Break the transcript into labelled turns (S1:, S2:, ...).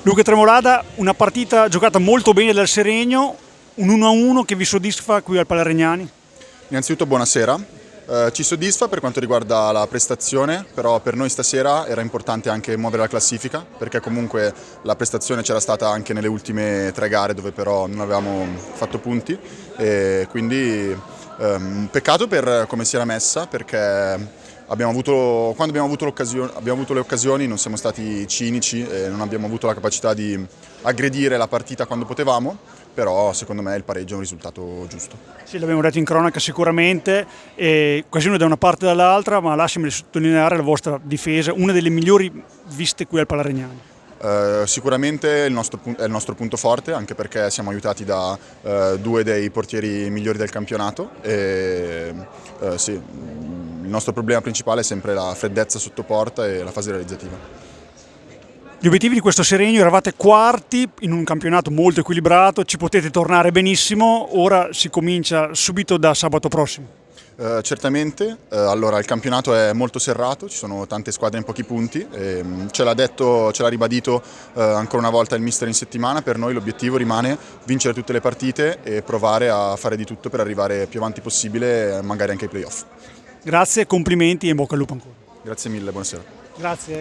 S1: Luca Tremolada, una partita giocata molto bene dal Seregno, un 1-1 che vi soddisfa qui al Palarignani?
S2: Innanzitutto buonasera. Ci soddisfa per quanto riguarda la prestazione, però per noi stasera era importante anche muovere la classifica, perché comunque la prestazione c'era stata anche nelle ultime 3 gare dove però non avevamo fatto punti, e quindi un peccato per come si era messa, perché quando abbiamo avuto le occasioni non siamo stati cinici e non abbiamo avuto la capacità di aggredire la partita quando potevamo, però secondo me il pareggio è un risultato giusto.
S1: Sì, l'abbiamo detto in cronaca sicuramente, occasione da una parte e dall'altra, ma lasciami sottolineare la vostra difesa, una delle migliori viste qui al Palarignani.
S2: Sicuramente è il nostro punto forte, anche perché siamo aiutati da 2 dei portieri migliori del campionato e sì, il nostro problema principale è sempre la freddezza sotto porta e la fase realizzativa.
S1: Gli obiettivi di questo Seregno: eravate quarti in un campionato molto equilibrato, ci potete tornare benissimo, ora si comincia subito da sabato prossimo.
S2: Certamente, allora il campionato è molto serrato, ci sono tante squadre in pochi punti, ce l'ha ribadito ancora una volta il mister in settimana. Per noi l'obiettivo rimane vincere tutte le partite e provare a fare di tutto per arrivare più avanti possibile, magari anche ai playoff.
S1: Grazie, complimenti e in bocca al lupo ancora.
S2: Grazie mille, buonasera.
S1: Grazie.